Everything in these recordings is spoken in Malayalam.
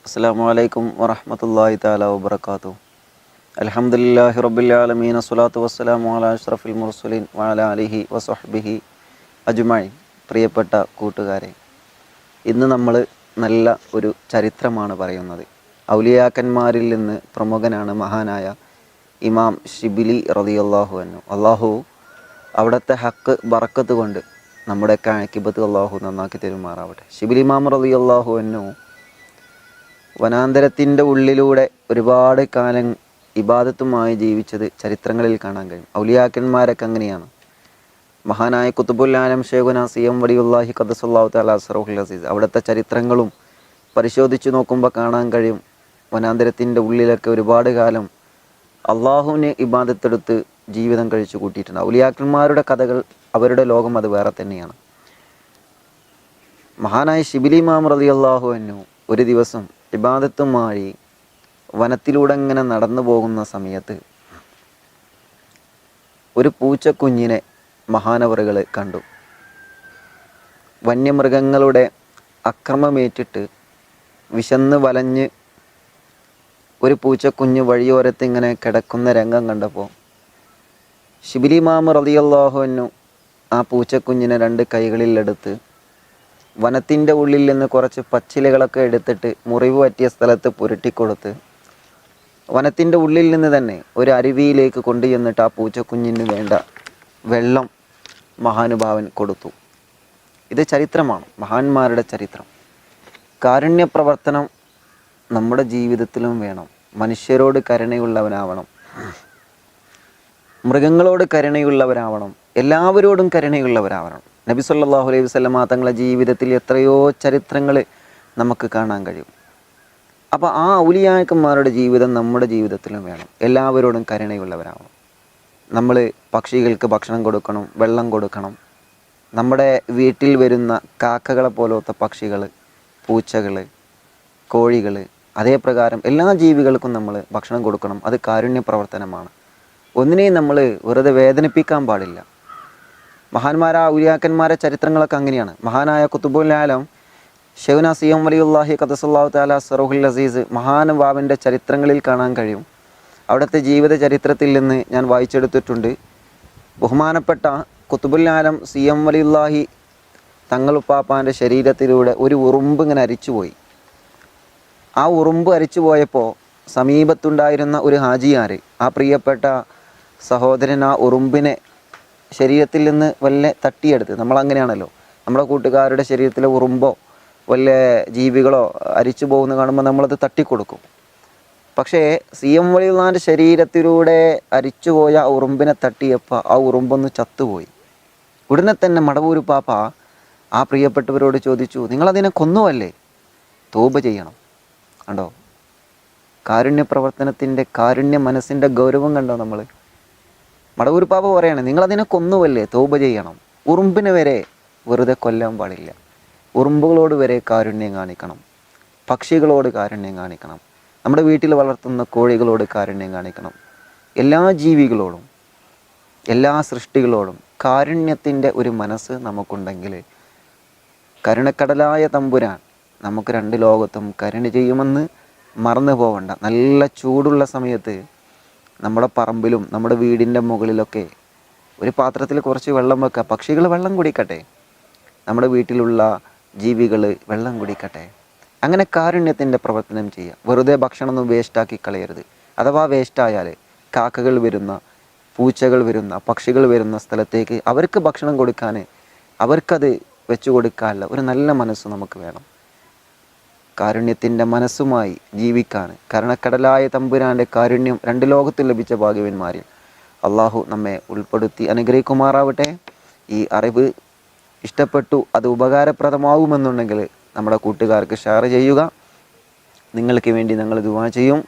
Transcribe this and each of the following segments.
അസ്സലാമു വറഹ്മത്തുള്ളാഹി തആല വബറകാതുഹു. അൽഹംദുലില്ലാഹി റബ്ബിൽ ആലമീൻ വസ്സലാത്തു വസ്സലാമു അലാ അഷ്റഫിൽ മുർസലീൻ വഅലാ ആലിഹി വസഹ്ബിഹി അജ്മഈൻ. പ്രിയപ്പെട്ട കൂട്ടുകാരെ, ഇന്ന് നമ്മൾ നല്ല ഒരു ചരിത്രമാണ് പറയുന്നത്. ഔലിയാക്കന്മാരിൽ നിന്ന് പ്രമുഖനാണ് മഹാനായ ഇമാം ഷിബിലി റളിയല്ലാഹു അൻഹു. അള്ളാഹു അവിടുത്തെ ഹക്ക് ബറക്കത്ത് കൊണ്ട് നമ്മുടെ ആഖിബത്ത് അള്ളാഹു നന്നാക്കി തരുമാറാവട്ടെ. ഷിബിലി ഇമാം റളിയല്ലാഹു അൻഹു വനാന്തരത്തിൻ്റെ ഉള്ളിലൂടെ ഒരുപാട് കാലം ഇബാദത്തുമായി ജീവിച്ചത് ചരിത്രങ്ങളിൽ കാണാൻ കഴിയും. ഔലിയാക്കന്മാരൊക്കെ അങ്ങനെയാണ്. മഹാനായ ഖുതുബുൽ ആലം ശൈഖുനാ സിയം വലിയുല്ലാഹി ഖദ്ദസല്ലാഹു തആല അസ്റഹുൽ അസീസ്, അവിടുത്തെ ചരിത്രങ്ങളും പരിശോധിച്ച് നോക്കുമ്പോൾ കാണാൻ കഴിയും. വനാന്തരത്തിൻ്റെ ഉള്ളിലൊക്കെ ഒരുപാട് കാലം അള്ളാഹുവിന് ഇബാദത്തെടുത്ത് ജീവിതം കഴിച്ചു കൂട്ടിയിട്ടുണ്ട്. ഔലിയാക്കന്മാരുടെ കഥകൾ, അവരുടെ ലോകം അത് വേറെ തന്നെയാണ്. മഹാനായ ഷിബിലി ഇമാം റളിയല്ലാഹു അൻഹു ഒരു ദിവസം ഇബാദത്തുമായി വനത്തിലൂടെ ഇങ്ങനെ നടന്നു പോകുന്ന സമയത്ത് ഒരു പൂച്ചക്കുഞ്ഞിനെ മഹാനവറുകൾ കണ്ടു. വന്യമൃഗങ്ങളുടെ അക്രമമേറ്റിട്ട് വിശന്ന് വലഞ്ഞ് ഒരു പൂച്ചക്കുഞ്ഞ് വഴിയോരത്ത് ഇങ്ങനെ കിടക്കുന്ന രംഗം കണ്ടപ്പോൾ ഷിബിലി ഇമാം റളിയല്ലാഹു അൻഹു ആ പൂച്ചക്കുഞ്ഞിനെ രണ്ട് കൈകളിലെടുത്ത് വനത്തിൻ്റെ ഉള്ളിൽ നിന്ന് കുറച്ച് പച്ചിലകളൊക്കെ എടുത്തിട്ട് മുറിവ് പറ്റിയ സ്ഥലത്ത് പുരട്ടിക്കൊടുത്ത് വനത്തിൻ്റെ ഉള്ളിൽ നിന്ന് തന്നെ ഒരു അരുവിയിലേക്ക് കൊണ്ടുചെന്നിട്ട് ആ പൂച്ചക്കുഞ്ഞിന് വേണ്ട വെള്ളം മഹാനുഭാവൻ കൊടുത്തു. ഇത് ചരിത്രമാണ്, മഹാന്മാരുടെ ചരിത്രം. കാരുണ്യ പ്രവർത്തനം നമ്മുടെ ജീവിതത്തിലും വേണം. മനുഷ്യരോട് കരുണയുള്ളവനാവണം, മൃഗങ്ങളോട് കരുണയുള്ളവരാവണം, എല്ലാവരോടും കരുണയുള്ളവരാവണം. നബി സല്ലല്ലാഹു അലൈഹി വസല്ലമ തങ്ങളുടെ ജീവിതത്തിൽ എത്രയോ ചരിത്രങ്ങൾ നമുക്ക് കാണാൻ കഴിയും. അപ്പോൾ ആ ഔലിയാക്കന്മാരുടെ ജീവിതം നമ്മുടെ ജീവിതത്തിലും വേണം. എല്ലാവരോടും കരുണയുള്ളവരാവണം. നമ്മൾ പക്ഷികൾക്ക് ഭക്ഷണം കൊടുക്കണം, വെള്ളം കൊടുക്കണം. നമ്മുടെ വീട്ടിൽ വരുന്ന കാക്കകളെ പോലത്തെ പക്ഷികൾ, പൂച്ചകൾ, കോഴികൾ, അതേ പ്രകാരം എല്ലാ ജീവികൾക്കും നമ്മൾ ഭക്ഷണം കൊടുക്കണം. അത് കാരുണ്യ പ്രവർത്തനമാണ്. ഒന്നിനെയും നമ്മൾ വെറുതെ വേദനിപ്പിക്കാൻ പാടില്ല. മഹാന്മാരായ ഔലിയാക്കന്മാരെ ചരിത്രങ്ങളൊക്കെ അങ്ങനെയാണ്. മഹാനായ ഖുതുബുൽ ആലം ശൈഖുനാ സിയം വലിയുല്ലാഹി ഖദ്ദസല്ലാഹു തആല അസ്റഹുൽ അസീസ് മഹാനുഭാവൻ്റെ ചരിത്രങ്ങളിൽ കാണാൻ കഴിയും. അവിടുത്തെ ജീവിത ചരിത്രത്തിൽ നിന്ന് ഞാൻ വായിച്ചെടുത്തിട്ടുണ്ട്. ബഹുമാനപ്പെട്ട ഖുതുബുൽ ആലം സിയം വലിയുല്ലാഹി തങ്ങളുപ്പാപ്പാൻ്റെ ശരീരത്തിലൂടെ ഒരു ഉറുമ്പ് ഇങ്ങനെ അരിച്ചുപോയി. ആ ഉറുമ്പ് അരിച്ചു പോയപ്പോൾ സമീപത്തുണ്ടായിരുന്ന ഒരു ഹാജിയാർ, ആ പ്രിയപ്പെട്ട സഹോദരൻ ആ ഉറുമ്പിനെ ശരീരത്തിൽ നിന്ന് വല്ല തട്ടിയെടുത്ത്, നമ്മളങ്ങനെയാണല്ലോ, നമ്മുടെ കൂട്ടുകാരുടെ ശരീരത്തിലെ ഉറുമ്പോ വല്ല ജീവികളോ അരിച്ചു പോകുന്ന കാണുമ്പോൾ നമ്മളത് തട്ടിക്കൊടുക്കും. പക്ഷേ സിയം വലിയുള്ളാൻ്റെ ശരീരത്തിലൂടെ അരിച്ചുപോയ ആ ഉറുമ്പിനെ തട്ടിയപ്പോൾ ആ ഉറുമ്പൊന്ന് ചത്തുപോയി. ഉടനെ തന്നെ മടവൂർ പാപ്പ ആ പ്രിയപ്പെട്ടവരോട് ചോദിച്ചു, നിങ്ങളതിനെ കൊന്നുവല്ലേ? തൗബ ചെയ്യണം. കണ്ടോ കാരുണ്യ പ്രവർത്തനത്തിൻ്റെ, കാരുണ്യ മനസ്സിൻ്റെ ഗൗരവം കണ്ടോ നമ്മൾ? മടവൂർ പാപ്പ പറയാണ്, നിങ്ങളതിനെ കൊന്നുവല്ലേ, തൗബ ചെയ്യണം. ഉറുമ്പിനെ വരെ വെറുതെ കൊല്ലാൻ പാടില്ല. ഉറുമ്പുകളോട് വരെ കാരുണ്യം കാണിക്കണം, പക്ഷികളോട് കാരുണ്യം കാണിക്കണം, നമ്മുടെ വീട്ടിൽ വളർത്തുന്ന കോഴികളോട് കാരുണ്യം കാണിക്കണം. എല്ലാ ജീവികളോടും, എല്ലാ സൃഷ്ടികളോടും കാരുണ്യത്തിൻ്റെ ഒരു മനസ്സ് നമുക്കുണ്ടെങ്കിൽ കരുണക്കടലായ തമ്പുരാൻ നമുക്ക് രണ്ട് ലോകത്തും കരുണ ചെയ്യുമെന്ന് മറന്നു പോവണ്ട. നല്ല ചൂടുള്ള സമയത്ത് നമ്മുടെ പറമ്പിലും നമ്മുടെ വീടിൻ്റെ മുകളിലൊക്കെ ഒരു പാത്രത്തിൽ കുറച്ച് വെള്ളം വെക്കുക. പക്ഷികൾ വെള്ളം കുടിക്കട്ടെ, നമ്മുടെ വീട്ടിലുള്ള ജീവികൾ വെള്ളം കുടിക്കട്ടെ. അങ്ങനെ കാരുണ്യത്തിൻ്റെ പ്രവർത്തനം ചെയ്യുക. വെറുതെ ഭക്ഷണമൊന്നും വേസ്റ്റാക്കി കളയരുത്. അഥവാ വേസ്റ്റായാൽ കാക്കകൾ വരുന്ന, പൂച്ചകൾ വരുന്ന, പക്ഷികൾ വരുന്ന സ്ഥലത്തേക്ക് അവർക്ക് ഭക്ഷണം കൊടുക്കാൻ, അവർക്കത് വെച്ചു കൊടുക്കാനുള്ള ഒരു നല്ല മനസ്സ് നമുക്ക് വേണം. കാരുണ്യത്തിൻ്റെ മനസ്സുമായി ജീവിക്കാൻ കരുണക്കടലായ തമ്പുരാൻ്റെ കാരുണ്യം രണ്ട് ലോകത്തിൽ ലഭിച്ച ഭാഗ്യവന്മാരിൽ അള്ളാഹു നമ്മെ ഉൾപ്പെടുത്തി അനുഗ്രഹിക്കുമാറാവട്ടെ. ഈ അറിവ് ഇഷ്ടപ്പെട്ടു, അത് ഉപകാരപ്രദമാകുമെന്നുണ്ടെങ്കിൽ നമ്മുടെ കൂട്ടുകാർക്ക് ഷെയർ ചെയ്യുക. നിങ്ങൾക്ക് വേണ്ടി ഞങ്ങൾ ദുആ ചെയ്യും.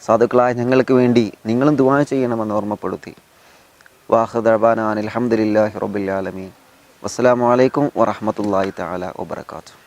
സാധുക്കളായ ഞങ്ങൾക്ക് വേണ്ടി നിങ്ങളും ദുആ ചെയ്യണമെന്ന് ഓർമ്മപ്പെടുത്തി. വാഖിറു ദഅ്വാനാ അൽഹംദുലില്ലാഹി റബ്ബിൽ ആലമീൻ. വസ്സലാമു അലൈക്കും വറഹ്മത്തുള്ളാഹി തആല വബറകാതുഹു.